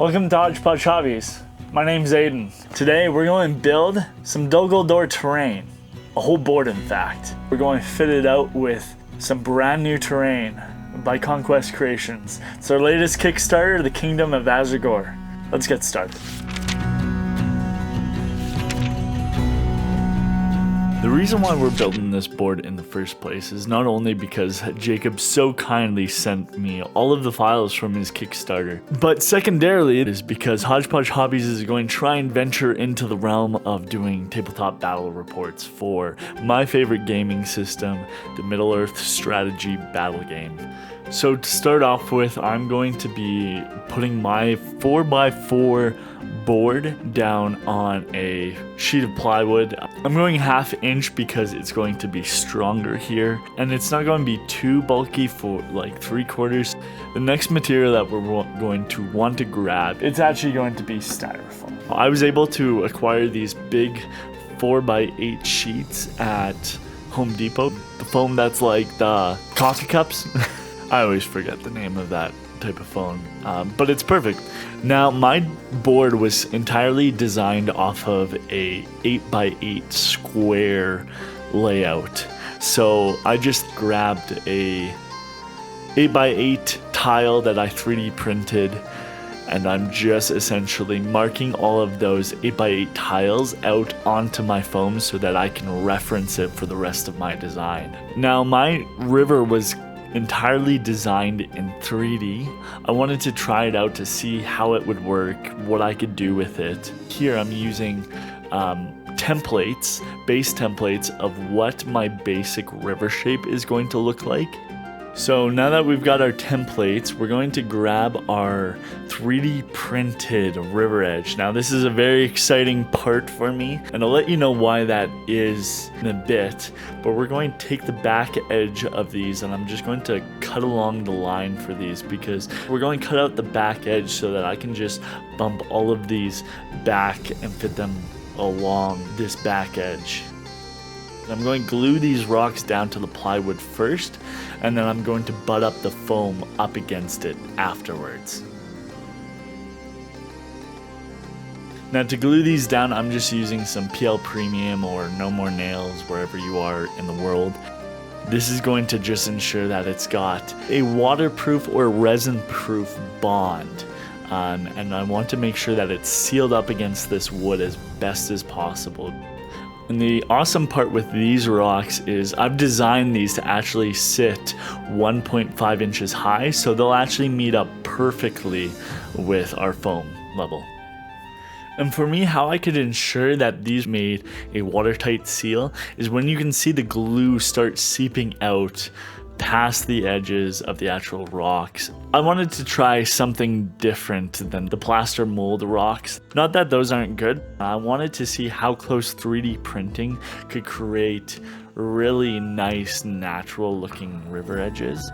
Welcome to Hodge Podge Hobbies. My name's Aiden. Today we're going to build some Dol terrain. A whole board in fact. We're going to fit it out with some brand new terrain by Conquest Creations. It's our latest Kickstarter, the Kingdom of Azragor. Let's get started. The reason why we're building this board in the first place is not only because Jacob so kindly sent me all of the files from his Kickstarter, but secondarily it is because Hodge Podge Hobbies is going to try and venture into the realm of doing tabletop battle reports for my favorite gaming system, the Middle-earth strategy battle game. So to start off with, I'm going to be putting my 4x4 board down on a sheet of plywood. I'm going 1/2 inch because it's going to be stronger here, and it's not going to be too bulky for like 3/4. The next material that we're going to want to grab, it's actually going to be styrofoam. I was able to acquire these big 4x8 sheets at Home Depot. The foam that's like the coffee cups. I always forget the name of that type of phone, but it's perfect. Now my board was entirely designed off of a 8x8 square layout, so I just grabbed a 8x8 tile that I 3D printed, and I'm just essentially marking all of those 8x8 tiles out onto my foam so that I can reference it for the rest of my design. Now my river was entirely designed in 3D. I wanted to try it out to see how it would work, what I could do with it. Here I'm using base templates of what my basic river shape is going to look like. So now that we've got our templates, we're going to grab our 3D printed river edge. Now this is a very exciting part for me, and I'll let you know why that is in a bit, but we're going to take the back edge of these and I'm just going to cut along the line for these, because we're going to cut out the back edge so that I can just bump all of these back and fit them along this back edge. I'm going to glue these rocks down to the plywood first, and then I'm going to butt up the foam up against it afterwards. Now to glue these down, I'm just using some PL Premium or No More Nails wherever you are in the world. This is going to just ensure that it's got a waterproof or resin-proof bond. And I want to make sure that it's sealed up against this wood as best as possible. And the awesome part with these rocks is I've designed these to actually sit 1.5 inches high, so they'll actually meet up perfectly with our foam level. And for me, how I could ensure that these made a watertight seal is when you can see the glue start seeping out past the edges of the actual rocks. I wanted to try something different than the plaster mold rocks. Not that those aren't good. I wanted to see how close 3D printing could create really nice natural looking river edges.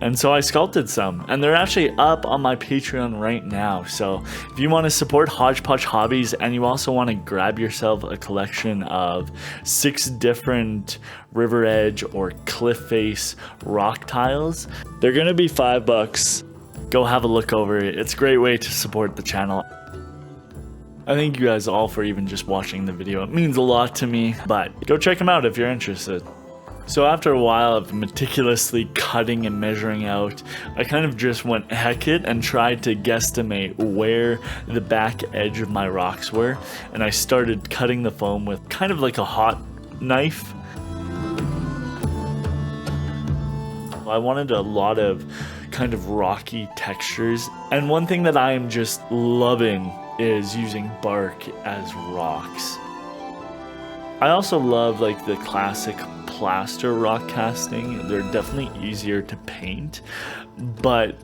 And so I sculpted some, and they're actually up on my Patreon right now. So if you want to support Hodge Podge Hobbies and you also want to grab yourself a collection of 6 different river edge or cliff face rock tiles, they're going to be $5. Go have a look over it. It's a great way to support the channel. I thank you guys all for even just watching the video. It means a lot to me, but go check them out if you're interested. So after a while of meticulously cutting and measuring out, I kind of just went heck it and tried to guesstimate where the back edge of my rocks were, and I started cutting the foam with kind of like a hot knife. I wanted a lot of kind of rocky textures, and one thing that I am just loving is using bark as rocks. I also love like the classic plaster rock casting. They're definitely easier to paint, but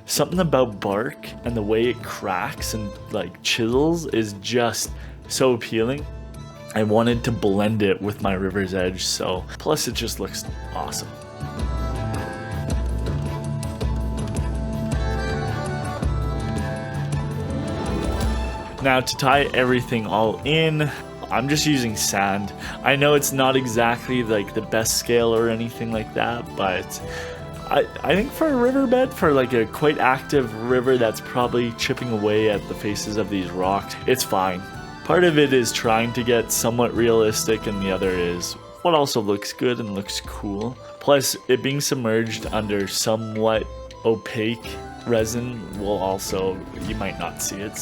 something about bark and the way it cracks and like chisels is just so appealing. I wanted to blend it with my river's edge, so plus it just looks awesome. Now to tie everything all in, I'm just using sand. I know it's not exactly like the best scale or anything like that, but I think for a riverbed, for like a quite active river that's probably chipping away at the faces of these rocks, it's fine. Part of it is trying to get somewhat realistic, and the other is what also looks good and looks cool. Plus, it being submerged under somewhat opaque resin will also, you might not see it,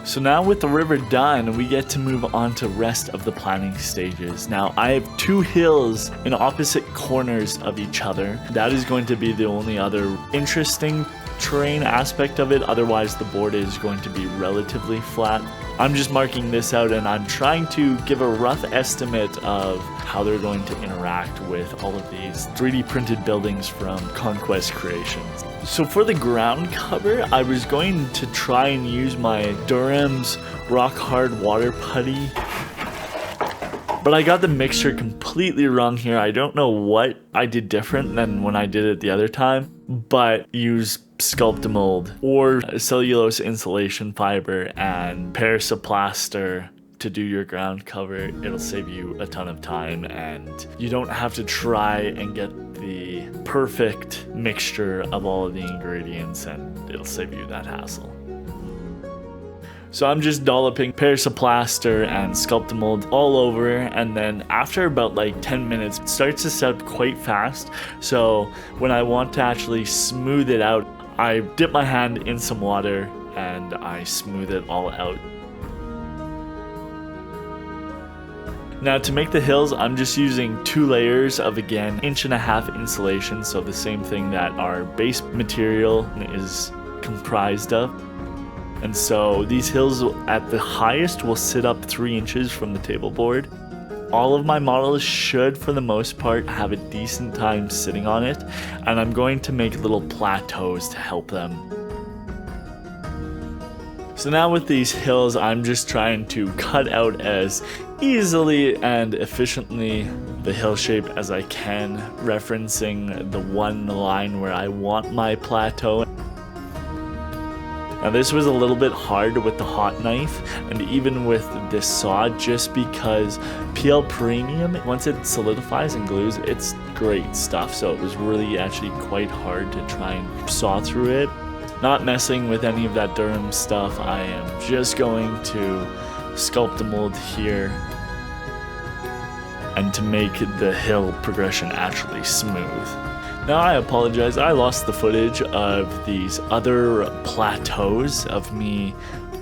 So now with the river done, we get to move on to rest of the planning stages. Now I have 2 hills in opposite corners of each other. That is going to be the only other interesting terrain aspect of it. Otherwise the board is going to be relatively flat. I'm just marking this out, and I'm trying to give a rough estimate of how they're going to interact with all of these 3D printed buildings from Conquest Creations. So for the ground cover, I was going to try and use my Durham's Rock Hard Water Putty, but I got the mixture completely wrong here. I don't know what I did different than when I did it the other time, but use Sculptamold or cellulose insulation fiber and Perisoplaster to do your ground cover. It'll save you a ton of time, and you don't have to try and get the perfect mixture of all of the ingredients, and it'll save you that hassle. So I'm just dolloping Perisoplaster and Sculptamold all over, and then after about like 10 minutes, it starts to set up quite fast. So when I want to actually smooth it out, I dip my hand in some water and I smooth it all out. Now to make the hills, I'm just using 2 layers of, again, 1.5 inch insulation, so the same thing that our base material is comprised of. And so these hills at the highest will sit up 3 inches from the table board. All of my models should, for the most part, have a decent time sitting on it, and I'm going to make little plateaus to help them. So now with these hills, I'm just trying to cut out as easily and efficiently the hill shape as I can, referencing the one line where I want my plateau. Now this was a little bit hard with the hot knife and even with this saw, just because PL Premium, once it solidifies and glues, it's great stuff. So it was really actually quite hard to try and saw through it. Not messing with any of that Durham stuff, I am just going to Sculptamold here and to make the hill progression actually smooth. Now I apologize, I lost the footage of these other plateaus of me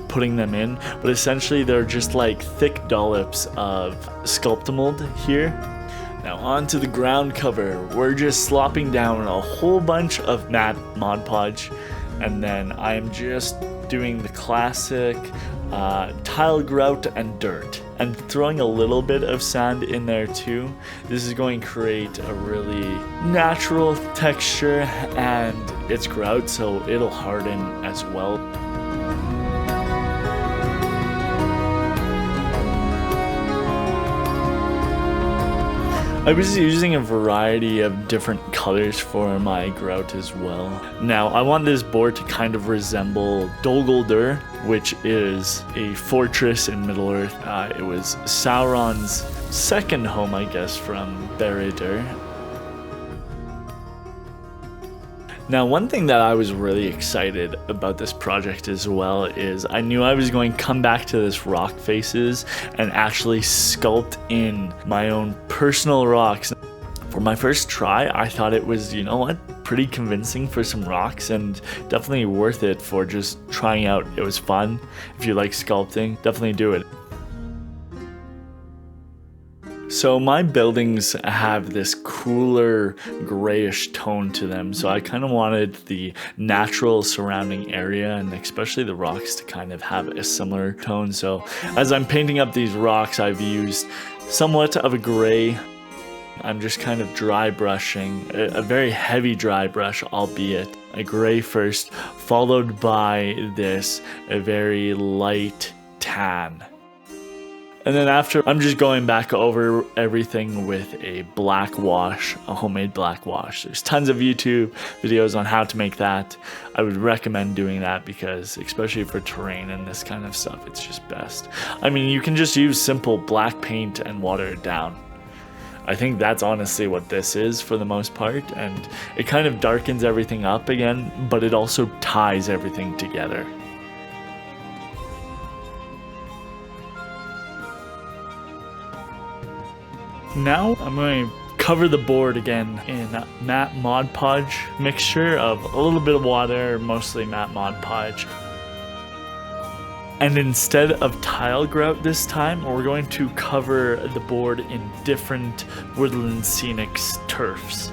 putting them in, but essentially they're just like thick dollops of Sculptamold here. Now on to the ground cover. We're just slopping down a whole bunch of matte Mod Podge, and then I'm just doing the classic tile grout and dirt, and throwing a little bit of sand in there too. This is going to create a really natural texture, and it's grout, so it'll harden as well. I was using a variety of different colors for my grout as well. Now, I want this board to kind of resemble Dol Guldur, which is a fortress in Middle-earth. It was Sauron's second home, I guess, from Barad-dûr. Now, one thing that I was really excited about this project as well is I knew I was going to come back to this rock faces and actually sculpt in my own personal rocks. For my first try, I thought it was, you know what, pretty convincing for some rocks, and definitely worth it for just trying out. It was fun. If you like sculpting, definitely do it. So my buildings have this cooler grayish tone to them, so I kind of wanted the natural surrounding area and especially the rocks to kind of have a similar tone. So as I'm painting up these rocks, I've used somewhat of a gray. I'm just kind of dry brushing, a very heavy dry brush, albeit a gray first, followed by a very light tan. And then after, I'm just going back over everything with a black wash, a homemade black wash. There's tons of YouTube videos on how to make that. I would recommend doing that because, especially for terrain and this kind of stuff, it's just best. I mean, you can just use simple black paint and water it down. I think that's honestly what this is for the most part, and it kind of darkens everything up again, but it also ties everything together. Now I'm going to cover the board again in matte Mod Podge mixture of a little bit of water, mostly matte Mod Podge. And instead of tile grout this time, we're going to cover the board in different Woodland Scenics turfs.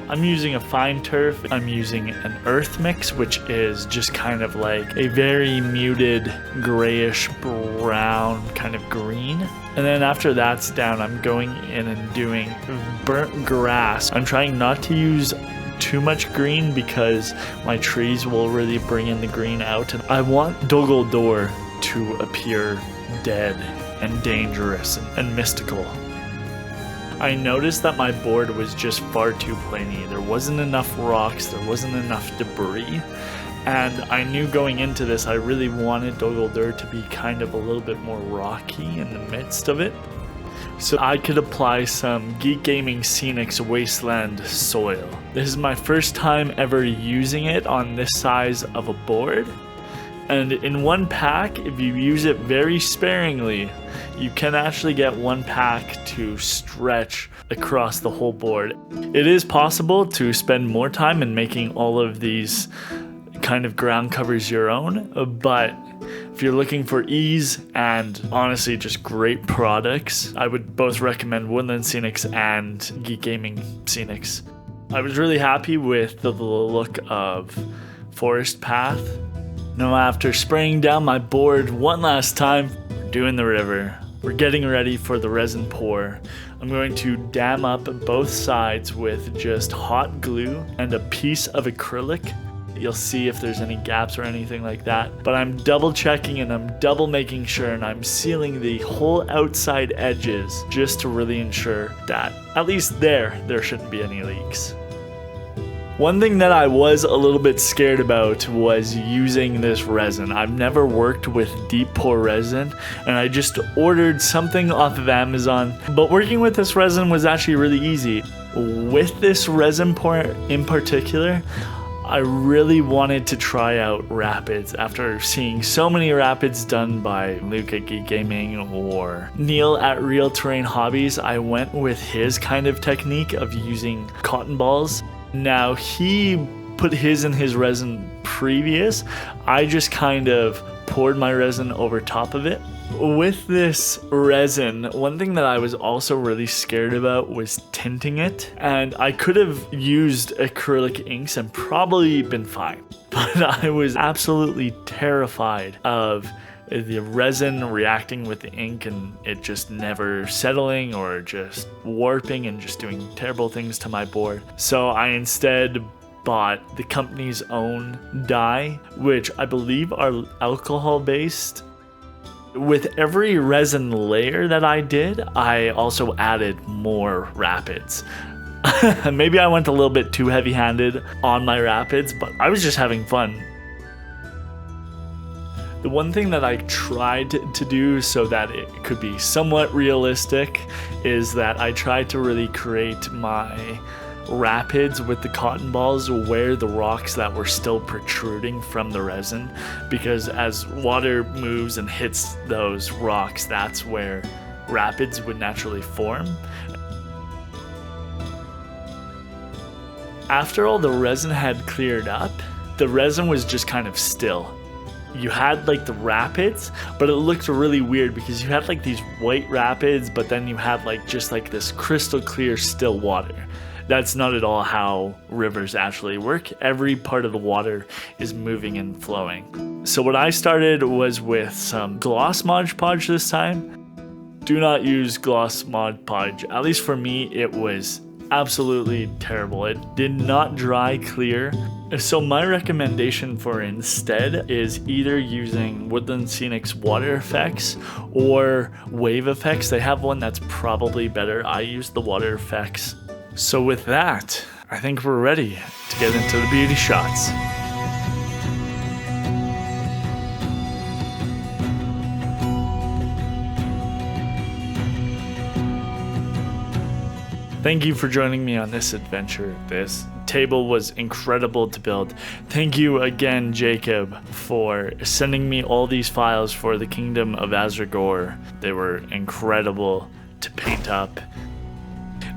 I'm using a fine turf. I'm using an earth mix, which is just kind of like a very muted grayish brown kind of green. And then after that's down, I'm going in and doing burnt grass. I'm trying not to use too much green because my trees will really bring in the green out. And I want Dogaldor to appear dead and dangerous and mystical. I noticed that my board was just far too plainy. There wasn't enough rocks, there wasn't enough debris, and I knew going into this I really wanted Dogaldor to be kind of a little bit more rocky in the midst of it, so I could apply some Geek Gaming Scenics Wasteland soil. This is my first time ever using it on this size of a board, and in one pack, if you use it very sparingly, you can actually get one pack to stretch across the whole board. It is possible to spend more time in making all of these kind of ground covers your own, but if you're looking for ease and honestly just great products, I would both recommend Woodland Scenics and Geek Gaming Scenics. I was really happy with the look of Forest Path. Now after spraying down my board one last time, we're doing the river. We're getting ready for the resin pour. I'm going to dam up both sides with just hot glue and a piece of acrylic. You'll see if there's any gaps or anything like that. But I'm double checking and I'm double making sure, and I'm sealing the whole outside edges just to really ensure that at least there shouldn't be any leaks. One thing that I was a little bit scared about was using this resin. I've never worked with deep pour resin, and I just ordered something off of Amazon, but working with this resin was actually really easy. With this resin pour in particular, I really wanted to try out rapids. After seeing so many rapids done by Luke at Geek Gaming or Neil at Real Terrain Hobbies, I went with his kind of technique of using cotton balls. Now, he put his in his resin previous. I just kind of poured my resin over top of it. With this resin, one thing that I was also really scared about was tinting it. And I could have used acrylic inks and probably been fine. But I was absolutely terrified of the resin reacting with the ink and it just never settling or just warping and just doing terrible things to my board. So I instead bought the company's own dye, which I believe are alcohol based. With every resin layer that I did, I also added more rapids. Maybe I went a little bit too heavy-handed on my rapids, but I was just having fun. The one thing that I tried to do so that it could be somewhat realistic is that I tried to really create my rapids with the cotton balls where the rocks that were still protruding from the resin, because as water moves and hits those rocks, that's where rapids would naturally form. After all the resin had cleared up, the resin was just kind of still. You had like the rapids, but it looked really weird because you had like these white rapids, but then you had like just like this crystal clear still water. That's not at all how rivers actually work. Every part of the water is moving and flowing. So what I started was with some gloss Mod Podge this time. Do not use gloss Mod Podge. At least for me, it was absolutely terrible. It did not dry clear. So my recommendation for instead is either using Woodland Scenics water effects or wave effects. They have one that's probably better. I use the water effects. So with that, I think we're ready to get into the beauty shots. Thank you for joining me on this adventure. This table was incredible to build. Thank you again, Jacob, for sending me all these files for the Kingdom of Azragor. They were incredible to paint up.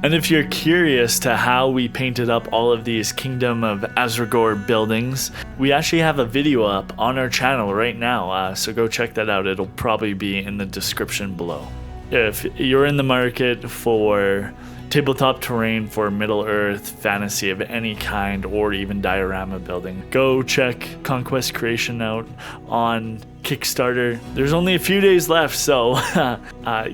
And if you're curious to how we painted up all of these Kingdom of Azragor buildings, we actually have a video up on our channel right now, so go check that out. It'll probably be in the description below. If you're in the market for tabletop terrain for Middle-earth fantasy of any kind, or even diorama building, go check Conquest Creation out on Kickstarter. There's only a few days left, so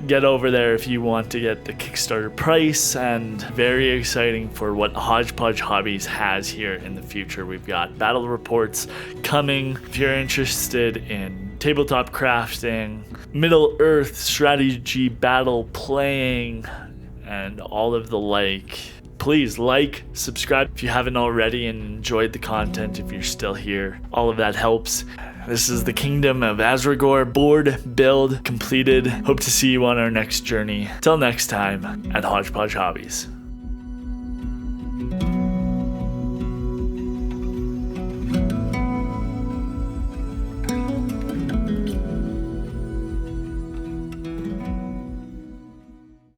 get over there if you want to get the Kickstarter price. And very exciting for what Hodge Podge Hobbies has here in the future. We've got battle reports coming. If you're interested in tabletop crafting, Middle-earth strategy battle playing, and all of the like, please like, subscribe if you haven't already, and enjoyed the content if you're still here. All of that helps. This is the Kingdom of Azragor board build completed. Hope to see you on our next journey. Till next time at Hodge Podge Hobbies.